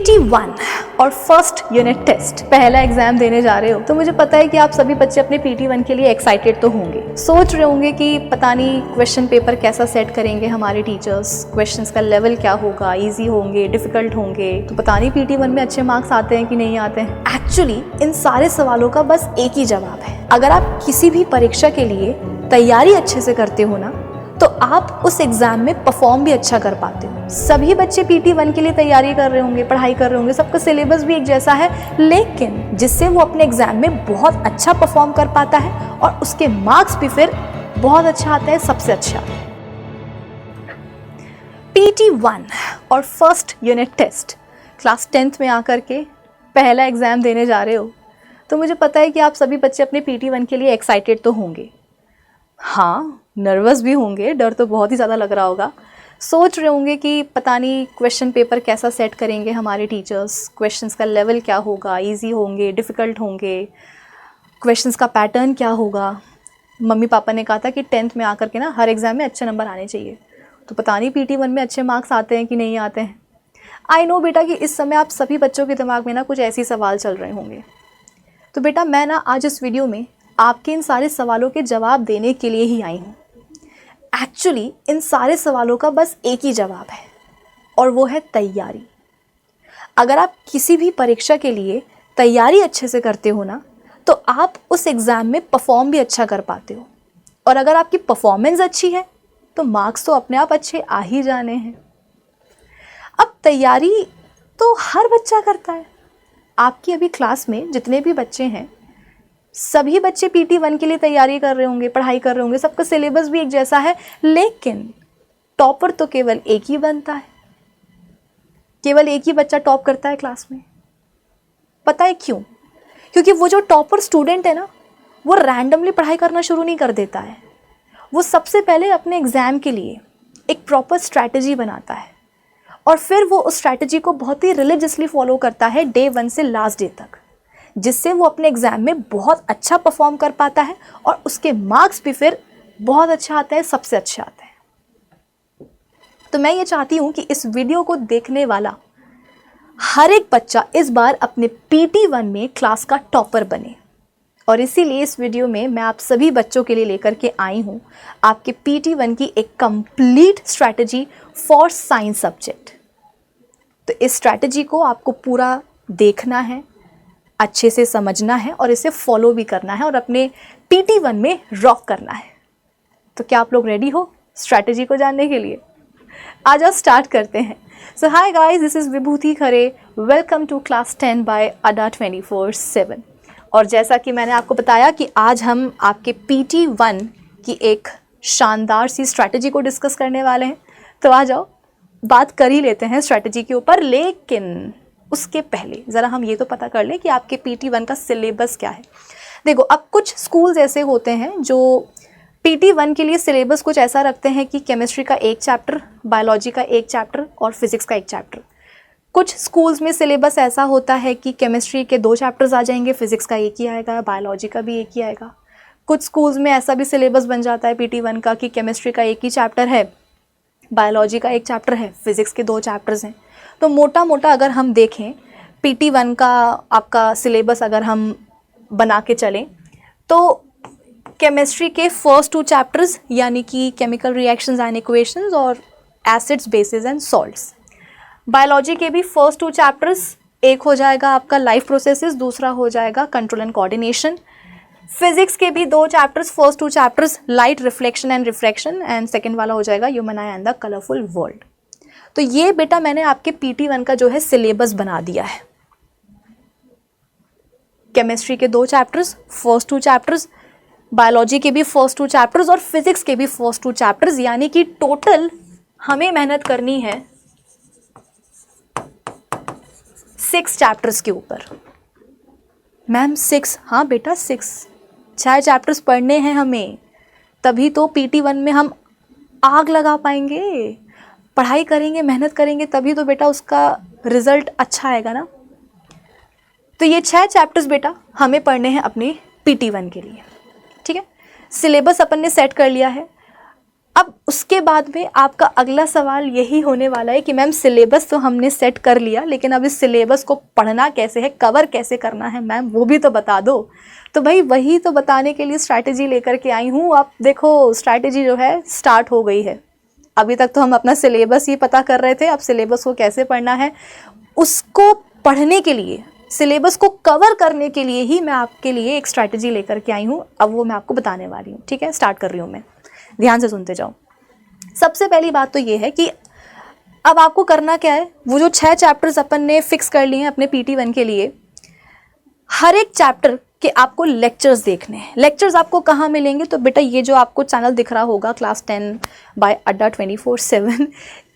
PT1 और first unit test पहला exam देने जा रहे हो तो मुझे पता है कि आप सभी बच्चे अपने PT1 के लिए एक्साइटेड तो होंगे। सोच रहे होंगे कि पता नहीं क्वेश्चन पेपर कैसा सेट करेंगे हमारे टीचर्स, क्वेश्चंस का लेवल क्या होगा, इजी होंगे, डिफिकल्ट होंगे, तो पता नहीं PT1 में अच्छे मार्क्स आते हैं कि नहीं आते हैं। एक्चुअली इन सारे सवालों का बस एक ही जवाब है। अगर आप किसी भी परीक्षा के लिए तैयारी अच्छे से करते हो ना तो आप उस एग्जाम में परफॉर्म भी अच्छा कर पाते हो। सभी बच्चे PT1 के लिए तैयारी कर रहे होंगे, पढ़ाई कर रहे होंगे, सबका सिलेबस भी एक जैसा है, लेकिन जिससे वो अपने एग्जाम में बहुत अच्छा परफॉर्म कर पाता है और उसके मार्क्स भी फिर बहुत अच्छा आता है, सबसे अच्छा। PT1 और first unit test class 10th में आकर के पहला एग्जाम देने जा रहे हो तो मुझे पता है कि आप सभी बच्चे अपने PT1 के लिए एक्साइटेड तो होंगे। हाँ, नर्वस भी होंगे, डर तो बहुत ही ज़्यादा लग रहा होगा। सोच रहे होंगे कि पता नहीं क्वेश्चन पेपर कैसा सेट करेंगे हमारे टीचर्स, क्वेश्चंस का लेवल क्या होगा, इजी होंगे, डिफ़िकल्ट होंगे, क्वेश्चंस का पैटर्न क्या होगा। मम्मी पापा ने कहा था कि 10th में आकर के ना हर एग्ज़ाम में अच्छे नंबर आने चाहिए, तो पता नहीं PT1 में अच्छे मार्क्स आते हैं कि नहीं आते हैं। आई नो बेटा कि इस समय आप सभी बच्चों के दिमाग में ना कुछ ऐसे सवाल चल रहे होंगे, तो बेटा मैं ना आज इस वीडियो में आपके इन सारे सवालों के जवाब देने के लिए ही आई हूँ। एक्चुअली इन सारे सवालों का बस एक ही जवाब है और वो है तैयारी। अगर आप किसी भी परीक्षा के लिए तैयारी अच्छे से करते हो ना तो आप उस एग्ज़ाम में परफॉर्म भी अच्छा कर पाते हो, और अगर आपकी परफॉर्मेंस अच्छी है तो मार्क्स तो अपने आप अच्छे आ ही जाने हैं। अब तैयारी तो हर बच्चा करता है। आपकी अभी क्लास में जितने भी बच्चे हैं सभी बच्चे PT1 के लिए तैयारी कर रहे होंगे, पढ़ाई कर रहे होंगे, सबका सिलेबस भी एक जैसा है, लेकिन टॉपर तो केवल एक ही बनता है, केवल एक ही बच्चा टॉप करता है क्लास में। पता है क्यों? क्योंकि वो जो टॉपर स्टूडेंट है ना वो रैंडमली पढ़ाई करना शुरू नहीं कर देता है। वो सबसे पहले अपने एग्ज़ाम के लिए एक प्रॉपर स्ट्रैटेजी बनाता है और फिर वो उस स्ट्रैटेजी को बहुत ही रिलीजियसली फॉलो करता है डे 1 से लास्ट डे तक, जिससे वो अपने एग्ज़ाम में बहुत अच्छा परफॉर्म कर पाता है और उसके मार्क्स भी फिर बहुत अच्छा आता है, सबसे अच्छा आता है। तो मैं ये चाहती हूँ कि इस वीडियो को देखने वाला हर एक बच्चा इस बार अपने PT1 में क्लास का टॉपर बने, और इसीलिए इस वीडियो में मैं आप सभी बच्चों के लिए लेकर के आई हूँ आपके PT1 की एक complete strategy for science subject. तो इस स्ट्रैटेजी को आपको पूरा देखना है, अच्छे से समझना है और इसे फॉलो भी करना है और अपने PT1 में रॉक करना है। तो क्या आप लोग रेडी हो स्ट्रैटेजी को जानने के लिए? आज आप स्टार्ट करते हैं। So hi guys, this is Vibhuti Khare, welcome to class 10 by Adda 24/7। और जैसा कि मैंने आपको बताया कि आज हम आपके PT1 की एक शानदार सी स्ट्रैटेजी को डिस्कस करने वाले हैं। तो आ जाओ बात कर ही लेते हैं स्ट्रैटेजी के ऊपर, लेकिन उसके पहले ज़रा हम ये तो पता कर लें कि आपके PT1 का सिलेबस क्या है। देखो, अब कुछ स्कूल्स ऐसे होते हैं जो PT1 के लिए सिलेबस कुछ ऐसा रखते हैं कि केमिस्ट्री का एक चैप्टर, बायोलॉजी का एक चैप्टर और फिज़िक्स का एक चैप्टर। कुछ स्कूल्स में सिलेबस ऐसा होता है कि केमिस्ट्री के 2 चैप्टर्स आ जाएंगे, फिज़िक्स का एक ही आएगा, बायोलॉजी का भी एक ही आएगा। कुछ स्कूल्स में ऐसा भी सिलेबस बन जाता है PT1 का कि केमिस्ट्री का एक ही चैप्टर है, बायोलॉजी का एक चैप्टर है, फिज़िक्स के 2 चैप्टर्स हैं। तो मोटा मोटा अगर हम देखें PT1 का आपका सिलेबस अगर हम बना के चलें तो केमिस्ट्री के फर्स्ट 2 चैप्टर्स यानी कि केमिकल रिएक्शंस एंड इक्वेशंस और acids, basis and salts. Biology के भी फर्स्ट 2 चैप्टर्स, एक हो जाएगा आपका लाइफ प्रोसेसेस, दूसरा हो जाएगा कंट्रोल एंड कोऑर्डिनेशन। फिजिक्स के भी 2 chapters, first 2 chapters light reflection and refraction, and second वाला हो जाएगा human I and the colourful world. तो ये बेटा मैंने आपके PT1 का जो है सिलेबस बना दिया है। केमिस्ट्री के 2 चैप्टर्स, फर्स्ट 2 चैप्टर्स, बायोलॉजी के भी फर्स्ट 2 चैप्टर्स और फिजिक्स के भी फर्स्ट 2 चैप्टर्स, यानी कि टोटल हमें मेहनत करनी है 6 चैप्टर्स के ऊपर। मैम 6? हाँ बेटा 6 चैप्टर्स पढ़ने हैं हमें, तभी तो PT1 में हम आग लगा पाएंगे। पढ़ाई करेंगे, मेहनत करेंगे, तभी तो बेटा उसका रिजल्ट अच्छा आएगा ना। तो ये 6 चैप्टर्स बेटा हमें पढ़ने हैं अपने PT1 के लिए, ठीक है। सिलेबस अपन ने सेट कर लिया है। अब उसके बाद में आपका अगला सवाल यही होने वाला है कि मैम सिलेबस तो हमने सेट कर लिया, लेकिन अब इस सिलेबस को पढ़ना कैसे है, कवर कैसे करना है मैम, वो भी तो बता दो। तो भाई वही तो बताने के लिए स्ट्रैटेजी लेकर के आई हूँ। आप देखो स्ट्रैटेजी जो है स्टार्ट हो गई है। अभी तक तो हम अपना सिलेबस ही पता कर रहे थे, अब सिलेबस को कैसे पढ़ना है उसको पढ़ने के लिए, सिलेबस को कवर करने के लिए ही मैं आपके लिए एक स्ट्रैटेजी लेकर के आई हूँ। अब वो मैं आपको बताने वाली हूँ। ठीक है, स्टार्ट कर रही हूँ मैं, ध्यान से सुनते जाओ। सबसे पहली बात तो ये है कि अब आपको करना क्या है, वो जो 6 चैप्टर्स अपन ने फिक्स कर लिए हैं अपने PT1 के लिए, हर एक चैप्टर के आपको लेक्चर्स देखने हैं। लेक्चर्स आपको कहाँ मिलेंगे, तो बेटा ये जो आपको चैनल दिख रहा होगा क्लास 10 बाय अड्डा 24/7,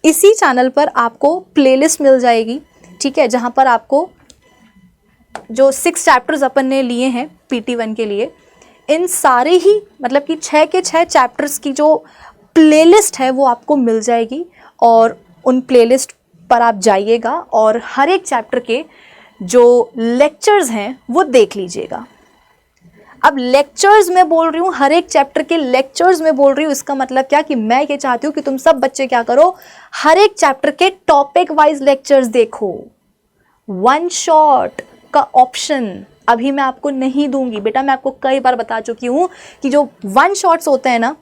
इसी चैनल पर आपको प्लेलिस्ट मिल जाएगी। ठीक है, जहाँ पर आपको जो 6 चैप्टर्स अपन ने लिए हैं PT1 के लिए, इन सारे ही मतलब कि 6 के 6 चैप्टर्स की जो प्लेलिस्ट है वो आपको मिल जाएगी, और उन प्लेलिस्ट पर आप जाइएगा और हर एक चैप्टर के जो लेक्चर्स हैं वो देख लीजिएगा। अब लेक्चर्स में बोल रही हूँ, हर एक चैप्टर के लेक्चर्स में बोल रही हूँ, इसका मतलब क्या कि मैं ये चाहती हूँ कि तुम सब बच्चे क्या करो, हर एक चैप्टर के टॉपिक वाइज लेक्चर्स देखो। वन शॉट का ऑप्शन अभी मैं आपको नहीं दूंगी बेटा, मैं आपको कई बार बता चुकी हूँ कि जो वन शॉट्स होते हैं ना,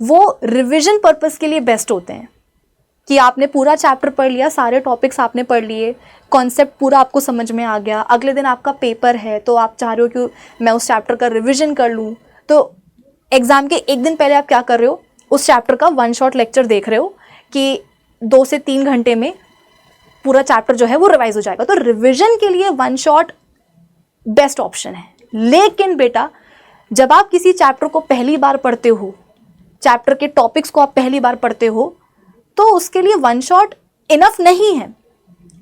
वो रिवीजन पर्पस के लिए बेस्ट होते हैं, कि आपने पूरा चैप्टर पढ़ लिया, सारे टॉपिक्स आपने पढ़ लिए, कॉन्सेप्ट पूरा आपको समझ में आ गया, अगले दिन आपका पेपर है तो आप चाह रहे हो कि मैं उस चैप्टर का रिवीजन कर लूँ, तो एग्ज़ाम के एक दिन पहले आप क्या कर रहे हो, उस चैप्टर का वन शॉट लेक्चर देख रहे हो कि 2 से 3 घंटे में पूरा चैप्टर जो है वो रिवाइज हो जाएगा। तो रिवीजन के लिए वन शॉट बेस्ट ऑप्शन है। लेकिन बेटा जब आप किसी चैप्टर को पहली बार पढ़ते हो, चैप्टर के टॉपिक्स को आप पहली बार पढ़ते हो, तो उसके लिए वन शॉट इनफ नहीं है,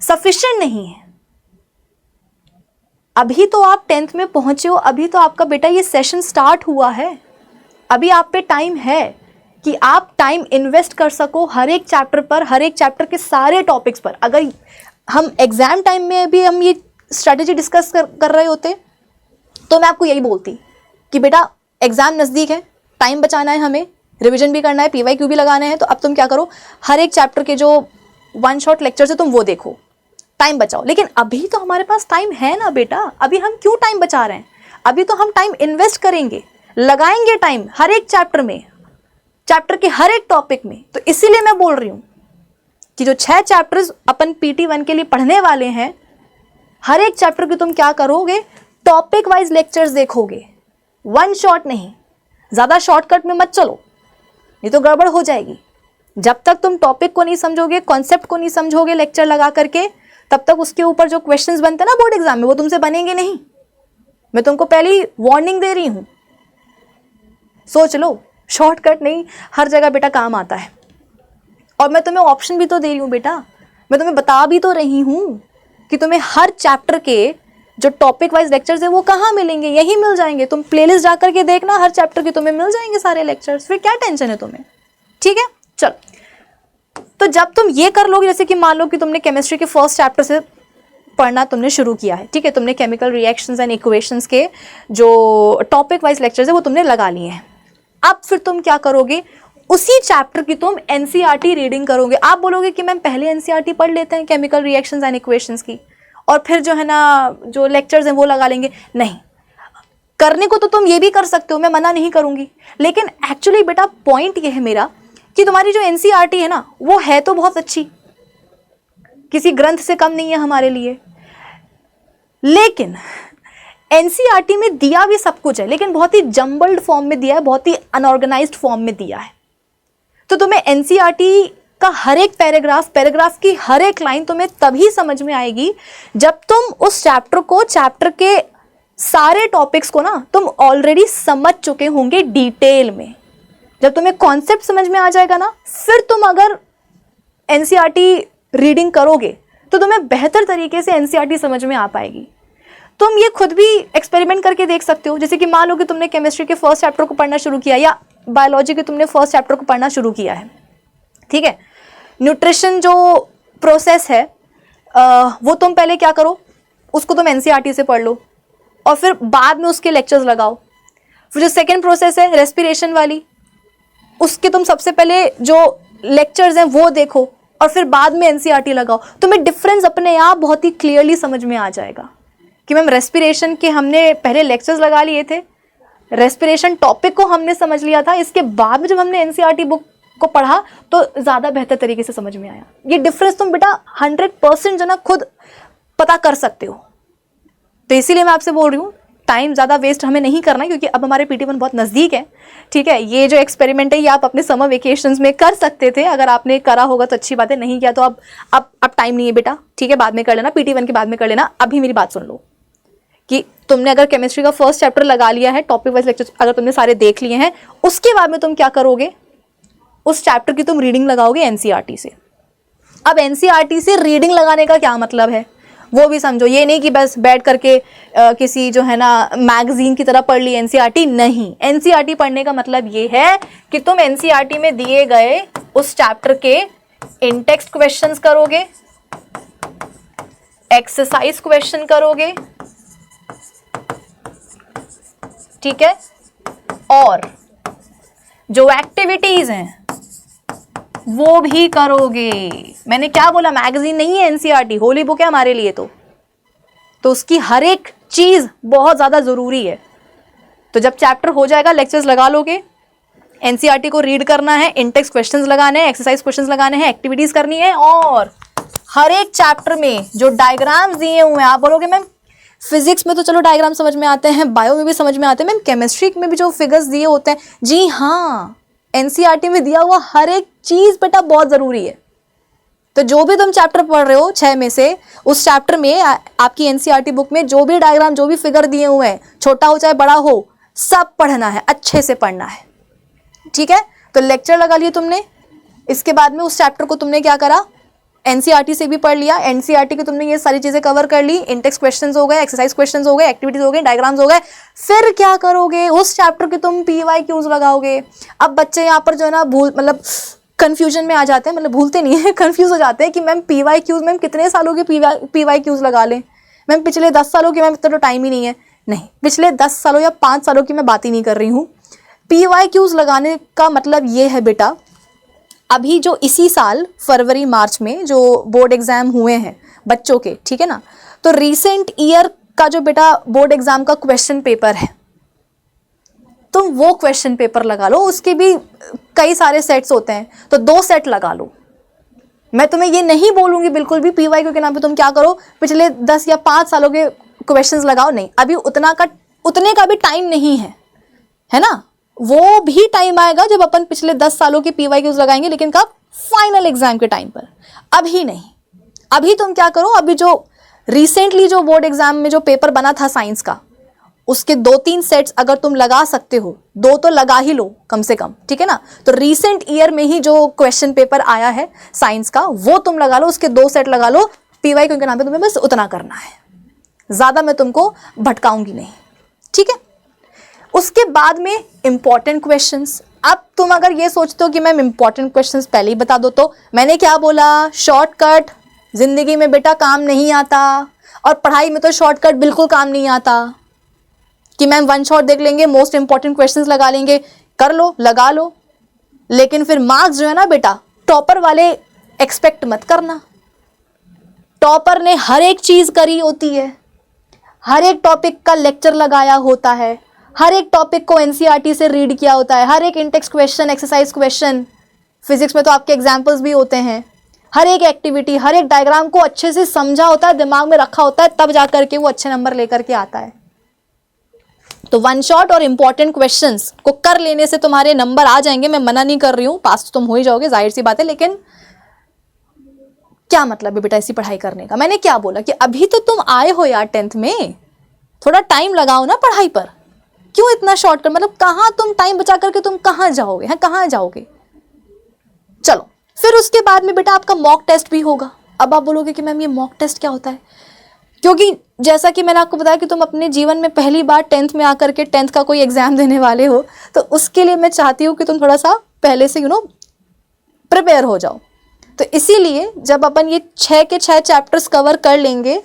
सफिशिएंट नहीं है। अभी तो आप 10th में पहुंचे हो, अभी तो आपका बेटा ये सेशन स्टार्ट हुआ है, अभी आप पे टाइम है कि आप टाइम इन्वेस्ट कर सको हर एक चैप्टर पर, हर एक चैप्टर के सारे टॉपिक्स पर। अगर हम एग्जाम टाइम में भी हम ये स्ट्रैटेजी डिस्कस कर रहे होते तो मैं आपको यही बोलती कि बेटा एग्जाम नज़दीक है, टाइम बचाना है, हमें रिवीजन भी करना है, PYQ भी लगाने हैं, तो अब तुम क्या करो, हर एक चैप्टर के जो वन शॉट लेक्चर है तुम वो देखो, टाइम बचाओ। लेकिन अभी तो हमारे पास टाइम है ना बेटा, अभी हम क्यों टाइम बचा रहे हैं, अभी तो हम टाइम इन्वेस्ट करेंगे, लगाएंगे टाइम हर एक चैप्टर में, चैप्टर के हर एक टॉपिक में। तो इसीलिए मैं बोल रही हूँ कि जो 6 चैप्टर्स अपन PT1 के लिए पढ़ने वाले हैं, हर एक चैप्टर की तुम क्या करोगे, टॉपिक वाइज लेक्चर्स देखोगे, वन शॉट नहीं। ज़्यादा शॉर्टकट में मत चलो, नहीं तो गड़बड़ हो जाएगी। जब तक तुम टॉपिक को नहीं समझोगे, कॉन्सेप्ट को नहीं समझोगे लेक्चर लगा करके, तब तक उसके ऊपर जो क्वेश्चंस बनते हैं ना बोर्ड एग्जाम में, वो तुमसे बनेंगे नहीं। मैं तुमको पहली वार्निंग दे रही हूँ, सोच लो, शॉर्टकट नहीं हर जगह बेटा काम आता है। और मैं तुम्हें ऑप्शन भी तो दे रही हूँ बेटा, मैं तुम्हें बता भी तो रही हूँ कि तुम्हें हर चैप्टर के जो टॉपिक वाइज लेक्चर्स है वो कहाँ मिलेंगे, यही मिल जाएंगे। तुम प्लेलिस्ट जा करके देखना, हर चैप्टर के तुम्हें मिल जाएंगे सारे लेक्चर्स, फिर क्या टेंशन है तुम्हें। ठीक है, चल। तो जब तुम ये कर लोगे, जैसे कि मान लो कि तुमने केमिस्ट्री के फर्स्ट चैप्टर से पढ़ना तुमने शुरू किया है, ठीक है, तुमने केमिकल रिएक्शंस एंड इक्वेशंस के जो टॉपिक वाइज लेक्चर्स है वो तुमने लगा लिए हैं। अब फिर तुम क्या करोगे, उसी चैप्टर की तुम NCERT रीडिंग करोगे। आप बोलोगे कि मैम पहले NCERT पढ़ लेते हैं केमिकल रिएक्शंस एंड इक्वेशंस की, और फिर जो है ना जो लेक्चर्स हैं वो लगा लेंगे। नहीं, करने को तो तुम ये भी कर सकते हो, मैं मना नहीं करूंगी, लेकिन एक्चुअली बेटा पॉइंट ये है मेरा कि तुम्हारी जो NCERT है ना, वो है तो बहुत अच्छी, किसी ग्रंथ से कम नहीं है हमारे लिए, लेकिन NCERT में दिया भी सब कुछ है, लेकिन बहुत ही जम्बल्ड फॉर्म में दिया है, बहुत ही अनऑर्गेनाइज्ड फॉर्म में दिया है। तो तुम्हें NCERT का हर एक पैराग्राफ की हर एक लाइन तुम्हें तभी समझ में आएगी जब तुम उस चैप्टर को, चैप्टर के सारे टॉपिक्स को ना तुम ऑलरेडी समझ चुके होंगे डिटेल में। जब तुम्हें कॉन्सेप्ट समझ में आ जाएगा ना, फिर तुम अगर NCERT रीडिंग करोगे तो तुम्हें बेहतर तरीके से NCERT समझ में आ पाएगी। तुम ये खुद भी एक्सपेरिमेंट करके देख सकते हो। जैसे कि मान लो कि तुमने केमिस्ट्री के फर्स्ट चैप्टर को पढ़ना शुरू किया, या बायोलॉजी के तुमने फर्स्ट चैप्टर को पढ़ना शुरू किया है, ठीक है। न्यूट्रिशन जो प्रोसेस है वो तुम पहले क्या करो, उसको तुम NCERT से पढ़ लो और फिर बाद में उसके लेक्चर्स लगाओ। फिर जो सेकेंड प्रोसेस है रेस्पिरेशन वाली, उसके तुम सबसे पहले जो लेक्चर्स हैं वो देखो और फिर बाद में एनसीईआरटी लगाओ, तुम्हें डिफरेंस अपने आप बहुत ही क्लियरली समझ में आ जाएगा कि मैम रेस्पिरेशन के हमने पहले लेक्चर्स लगा लिए थे, रेस्पिरेशन टॉपिक को हमने समझ लिया था, इसके बाद में जब हमने एनसीईआरटी बुक को पढ़ा तो ज़्यादा बेहतर तरीके से समझ में आया। ये डिफरेंस तुम बेटा 100% जो ना खुद पता कर सकते हो। तो इसीलिए मैं आपसे बोल रही हूँ टाइम ज़्यादा वेस्ट हमें नहीं करना, क्योंकि अब हमारे PT1 बहुत नज़दीक है। ठीक है, ये जो एक्सपेरिमेंट है ये आप अपने समर वेकेशंस में कर सकते थे, अगर आपने करा होगा तो अच्छी बात है, नहीं किया तो अब टाइम नहीं है बेटा। ठीक है, बाद में कर लेना, PT1 के बाद में कर लेना। अभी मेरी बात सुन लो कि तुमने अगर केमिस्ट्री का फर्स्ट चैप्टर लगा लिया है, टॉपिक वाइज लेक्चर अगर तुमने सारे देख लिए हैं, उसके बाद में तुम क्या करोगे, उस चैप्टर की तुम रीडिंग लगाओगे एनसीईआरटी से। अब एनसीईआरटी से रीडिंग लगाने का क्या मतलब है वो भी समझो। ये नहीं कि बस बैठ करके किसी जो है ना मैगजीन की तरह पढ़ ली एनसीईआरटी, नहीं। एनसीईआरटी पढ़ने का मतलब ये है कि तुम एनसीईआरटी में दिए गए उस चैप्टर के इन टेक्स्ट क्वेश्चंस करोगे, एक्सरसाइज क्वेश्चन करोगे, ठीक है, और जो एक्टिविटीज हैं वो भी करोगे। मैंने क्या बोला, मैगजीन नहीं है एनसीईआरटी, होली बुक है हमारे लिए। तो उसकी हर एक चीज बहुत ज्यादा जरूरी है। तो जब चैप्टर हो जाएगा लेक्चर्स लगा लोगे, एनसीईआरटी को रीड करना है, इंटेक्स क्वेश्चंस लगाने हैं, एक्सरसाइज क्वेश्चंस लगाने हैं, एक्टिविटीज करनी है, और हर एक चैप्टर में जो डायग्राम्स दिए हुए हैं, आप बोलोगे मैम फिजिक्स में तो चलो डायग्राम समझ में आते हैं, बायो में भी समझ में आते हैं, मैम केमिस्ट्री में भी जो फिगर्स दिए होते हैं, जी हाँ, एनसीईआरटी में दिया हुआ हर एक चीज बेटा बहुत जरूरी है। तो जो भी तुम चैप्टर पढ़ रहे हो 6 में से, उस चैप्टर में आपकी एनसीईआरटी बुक में जो भी डायग्राम, जो भी फिगर दिए हुए हैं, छोटा हो चाहे बड़ा हो, सब पढ़ना है, अच्छे से पढ़ना है। ठीक है, तो लेक्चर लगा लिए तुमने, इसके बाद में उस चैप्टर को तुमने क्या करा, एनसीईआरटी से भी पढ़ लिया, एनसीईआरटी की तुमने ये सारी चीजें कवर कर ली, इंटेक्स क्वेश्चंस हो गए, एक्सरसाइज क्वेश्चंस हो गए, एक्टिविटीज हो गई, डायग्राम्स हो गए। फिर क्या करोगे, उस चैप्टर के तुम PYQs लगाओगे। अब बच्चे यहाँ पर जो है ना मतलब कंफ्यूजन में आ जाते हैं, मतलब भूलते नहीं है, कंफ्यूज हो जाते हैं कि मैम PYQs, मैम कितने सालों के PYQs लगा लें, मैम पिछले 10 सालों की, मैम इतना तो टाइम ही नहीं है। नहीं, पिछले 10 सालों या 5 सालों की मैं बात ही नहीं कर रही हूँ। PYQs लगाने का मतलब ये है बेटा, अभी जो इसी साल फरवरी मार्च में जो बोर्ड एग्जाम हुए हैं बच्चों के, ठीक है ना, तो रीसेंट ईयर का जो बेटा बोर्ड एग्जाम का क्वेश्चन पेपर है, तुम वो क्वेश्चन पेपर लगा लो। उसके भी कई सारे सेट्स होते हैं, तो 2 सेट लगा लो। मैं तुम्हें ये नहीं बोलूंगी बिल्कुल भी PYQ के नाम पे तुम क्या करो, पिछले 10 या 5 सालों के क्वेश्चंस लगाओ, नहीं। अभी उतने का भी टाइम नहीं है ना। वो भी टाइम आएगा जब अपन पिछले 10 सालों की PYQs लगाएंगे, लेकिन कब, फाइनल एग्जाम के टाइम पर, अभी नहीं। अभी तुम क्या करो, अभी जो रिसेंटली जो बोर्ड एग्जाम में जो पेपर बना था साइंस का, उसके 2-3 सेट्स अगर तुम लगा सकते हो, 2 तो लगा ही लो कम से कम, ठीक है ना। तो रिसेंट ईयर में ही जो क्वेश्चन पेपर आया है साइंस का, वो तुम लगा लो, उसके 2 सेट लगा लो। PYQ के नाम पे तुम्हें बस उतना करना है, ज्यादा मैं तुमको भटकाऊंगी नहीं, ठीक है। उसके बाद में इंपॉर्टेंट क्वेश्चंस। अब तुम अगर ये सोचते हो कि मैम इंपॉर्टेंट क्वेश्चंस पहले ही बता दो, तो मैंने क्या बोला, शॉर्टकट जिंदगी में बेटा काम नहीं आता, और पढ़ाई में तो शॉर्टकट बिल्कुल काम नहीं आता कि मैम 1 शॉट देख लेंगे, मोस्ट इंपॉर्टेंट क्वेश्चंस लगा लेंगे। कर लो, लगा लो, लेकिन फिर मार्क्स जो है ना बेटा, टॉपर वाले एक्सपेक्ट मत करना। टॉपर ने हर एक चीज करी होती है, हर एक टॉपिक का लेक्चर लगाया होता है, हर एक टॉपिक को एनसीईआरटी से रीड किया होता है, हर एक Intex question, exercise question, physics में तो आपके एग्जाम्पल्स भी होते हैं, हर एक एक्टिविटी, हर एक डायग्राम को अच्छे से समझा होता है, दिमाग में रखा होता है, तब जाकर के वो अच्छे नंबर लेकर के आता है। तो 1 शॉट और इंपॉर्टेंट क्वेश्चंस को कर लेने से तुम्हारे नंबर आ जाएंगे, मैं मना नहीं कर रही हूँ, पास तो तुम हो ही जाओगे, जाहिर सी बात है। लेकिन क्या मतलब है बेटा ऐसी पढ़ाई करने का। मैंने क्या बोला कि अभी तो तुम आए हो यार 10th में, थोड़ा टाइम लगाओ ना पढ़ाई पर, क्यों इतना शॉर्टकट, मतलब कहाँ तुम टाइम बचा करके तुम कहाँ जाओगे, हैं कहाँ जाओगे। चलो, फिर उसके बाद में बेटा आपका मॉक टेस्ट भी होगा। अब आप बोलोगे कि मैम ये मॉक टेस्ट क्या होता है, क्योंकि जैसा कि मैंने आपको बताया कि तुम अपने जीवन में पहली बार 10th में आकर के 10th का कोई एग्जाम देने वाले हो, तो उसके लिए मैं चाहती हूँ कि तुम थोड़ा सा पहले से प्रिपेयर हो जाओ। तो इसीलिए जब अपन ये 6 के 6 चैप्टर्स कवर कर लेंगे,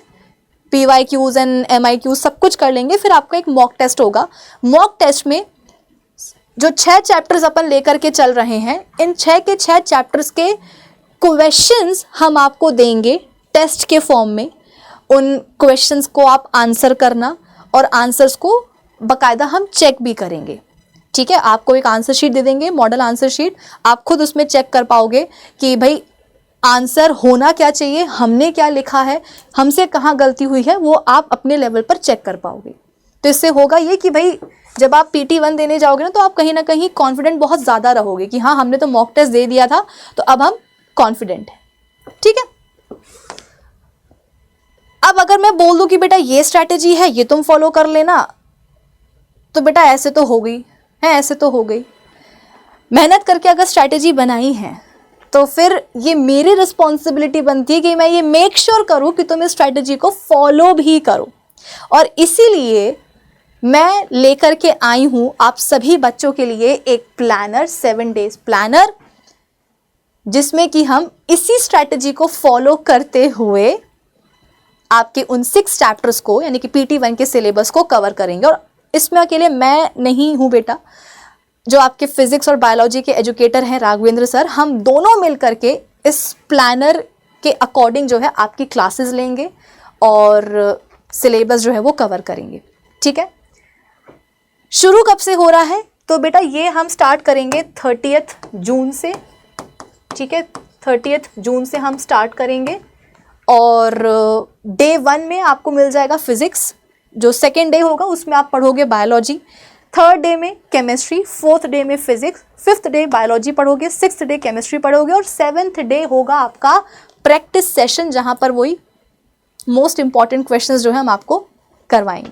PYQs एंड MIQs सब कुछ कर लेंगे, फिर आपका एक मॉक टेस्ट होगा। मॉक टेस्ट में जो 6 चैप्टर्स अपन लेकर के चल रहे हैं, इन 6 के 6 चैप्टर्स के क्वेश्चंस हम आपको देंगे टेस्ट के फॉर्म में। उन क्वेश्चंस को आप आंसर करना और आंसर्स को बाकायदा हम चेक भी करेंगे, ठीक है। आपको एक आंसर शीट दे देंगे, मॉडल आंसर शीट, आप खुद उसमें चेक कर पाओगे कि भाई आंसर होना क्या चाहिए, हमने क्या लिखा है, हमसे कहाँ गलती हुई है, वो आप अपने लेवल पर चेक कर पाओगे। तो इससे होगा ये कि भाई जब आप PT1 देने जाओगे ना, तो आप कहीं ना कहीं कॉन्फिडेंट बहुत ज़्यादा रहोगे कि हाँ हमने तो मॉक टेस्ट दे दिया था, तो अब हम कॉन्फिडेंट हैं, ठीक है। अब अगर मैं बोल दूं कि बेटा ये स्ट्रैटेजी है, ये तुम फॉलो कर लेना, तो बेटा ऐसे तो हो गई है, ऐसे तो हो गई। मेहनत करके अगर स्ट्रैटेजी बनाई है तो फिर ये मेरी रिस्पॉन्सिबिलिटी बनती है कि मैं ये मेक श्योर करूं कि तुम इस स्ट्रैटेजी को फॉलो भी करो। और इसीलिए मैं लेकर के आई हूं आप सभी बच्चों के लिए एक प्लानर, 7 डेज प्लानर, जिसमें कि हम इसी स्ट्रैटेजी को फॉलो करते हुए आपके उन 6 चैप्टर्स को यानी कि PT1 के सिलेबस को कवर करेंगे। और इसमें अकेले मैं नहीं हूं बेटा, जो आपके फिजिक्स और बायोलॉजी के एजुकेटर हैं राघवेंद्र सर, हम दोनों मिल करके इस प्लानर के अकॉर्डिंग जो है आपकी क्लासेस लेंगे और सिलेबस जो है वो कवर करेंगे, ठीक है। शुरू कब से हो रहा है? तो बेटा ये हम स्टार्ट करेंगे 30 जून से, ठीक है। 30 जून से हम स्टार्ट करेंगे और डे 1 में आपको मिल जाएगा फिजिक्स, जो सेकेंड डे होगा उसमें आप पढ़ोगे बायोलॉजी, 3rd डे में केमिस्ट्री, 4th डे में फिजिक्स, 5th डे बायोलॉजी पढ़ोगे, 6th डे केमिस्ट्री पढ़ोगे और 7th डे होगा आपका प्रैक्टिस सेशन, जहां पर वही मोस्ट इंपॉर्टेंट क्वेश्चंस जो है हम आपको करवाएंगे।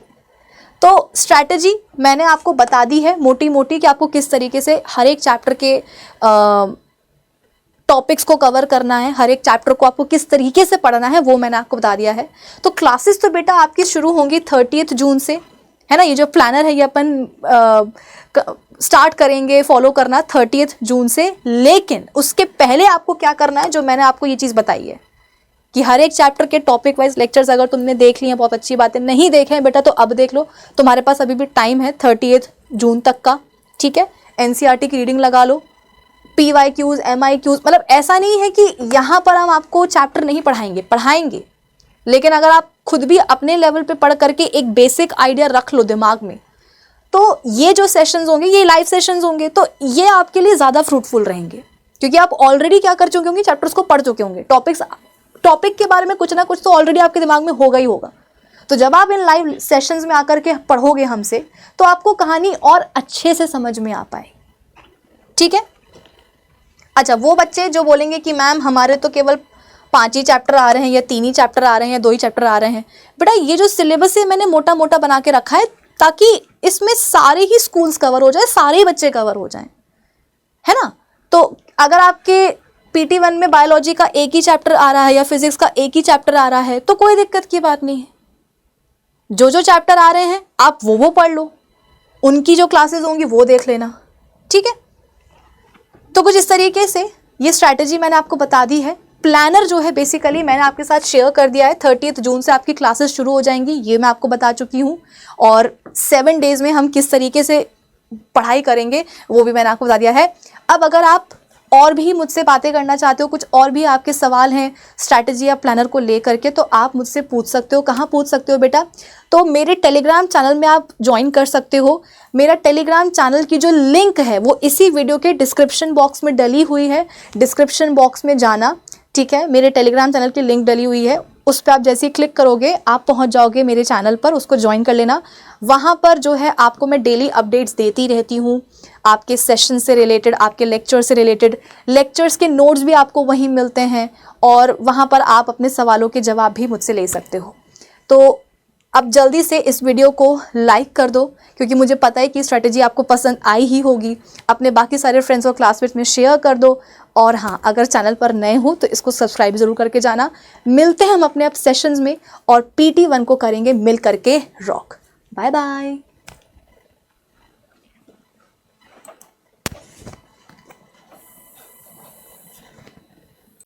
तो स्ट्रैटेजी मैंने आपको बता दी है मोटी मोटी कि आपको किस तरीके से हर एक चैप्टर के टॉपिक्स को कवर करना है, हर एक चैप्टर को आपको किस तरीके से पढ़ना है वो मैंने आपको बता दिया है। तो क्लासेस तो बेटा आपकी शुरू होंगी 30 जून से, है ना। ये जो प्लानर है ये अपन स्टार्ट करेंगे फॉलो करना 30 जून से, लेकिन उसके पहले आपको क्या करना है, जो मैंने आपको ये चीज़ बताई है कि हर एक चैप्टर के टॉपिक वाइज लेक्चर्स अगर तुमने देख लिए हैं बहुत अच्छी बात है, नहीं देखे हैं बेटा तो अब देख लो, तुम्हारे पास अभी भी टाइम है 30 जून तक का, ठीक है। NCERT की रीडिंग लगा लो, PYQs MIQs, मतलब ऐसा नहीं है कि यहाँ पर हम आपको चैप्टर नहीं पढ़ाएंगे, लेकिन अगर आप खुद भी अपने लेवल पे पढ़ करके एक बेसिक आइडिया रख लो दिमाग में, तो ये जो सेशंस होंगे ये लाइव सेशंस होंगे, तो ये आपके लिए ज़्यादा फ्रूटफुल रहेंगे, क्योंकि आप ऑलरेडी क्या कर चुके होंगे, चैप्टर्स को पढ़ चुके होंगे, टॉपिक के बारे में कुछ ना कुछ तो ऑलरेडी आपके दिमाग में होगा ही होगा। तो जब आप इन लाइव सेशंस में आकर के पढ़ोगे हमसे, तो आपको कहानी और अच्छे से समझ में आ पाए, ठीक है। अच्छा, वो बच्चे जो बोलेंगे कि मैम हमारे तो केवल 5 ही चैप्टर आ रहे हैं या 3 ही चैप्टर आ रहे हैं या 2 ही चैप्टर आ रहे हैं, बेटा ये जो सिलेबस है मैंने मोटा मोटा बना के रखा है ताकि इसमें सारे ही स्कूल्स कवर हो जाए, सारे ही बच्चे कवर हो जाएं, है ना। तो अगर आपके PT1 में बायोलॉजी का एक ही चैप्टर आ रहा है या फिजिक्स का एक ही चैप्टर आ रहा है तो कोई दिक्कत की बात नहीं है, जो चैप्टर आ रहे हैं आप वो पढ़ लो, उनकी जो क्लासेस होंगी वो देख लेना, ठीक है। तो कुछ इस तरीके से ये स्ट्रैटेजी मैंने आपको बता दी है। प्लानर जो है बेसिकली मैंने आपके साथ शेयर कर दिया है, 30 जून से आपकी क्लासेस शुरू हो जाएंगी, ये मैं आपको बता चुकी हूँ। और 7 डेज में हम किस तरीके से पढ़ाई करेंगे वो भी मैंने आपको बता दिया है। अब अगर आप और भी मुझसे बातें करना चाहते हो, कुछ और भी आपके सवाल हैं स्ट्रैटेजी या प्लानर को लेकर के, तो आप मुझसे पूछ सकते हो। कहाँ पूछ सकते हो बेटा? तो मेरे टेलीग्राम चैनल में आप ज्वाइन कर सकते हो। मेरा टेलीग्राम चैनल की जो लिंक है वो इसी वीडियो के डिस्क्रिप्शन बॉक्स में डली हुई है, डिस्क्रिप्शन बॉक्स में जाना, ठीक है। मेरे टेलीग्राम चैनल की लिंक डली हुई है, उस पर आप जैसे ही क्लिक करोगे आप पहुंच जाओगे मेरे चैनल पर, उसको ज्वाइन कर लेना। वहाँ पर जो है आपको मैं डेली अपडेट्स देती रहती हूँ, आपके सेशन से रिलेटेड, आपके लेक्चर से रिलेटेड, लेक्चर्स के नोट्स भी आपको वहीं मिलते हैं और वहाँ पर आप अपने सवालों के जवाब भी मुझसे ले सकते हो। तो अब जल्दी से इस वीडियो को लाइक कर दो, क्योंकि मुझे पता है कि स्ट्रैटेजी आपको पसंद आई ही होगी। अपने बाकी सारे फ्रेंड्स और क्लासमेट्स में शेयर कर दो। और हाँ, अगर चैनल पर नए हो तो इसको सब्सक्राइब ज़रूर करके जाना। मिलते हैं हम अपने अब सेशंस में और PT1 को करेंगे मिल करके रॉक। Bye bye.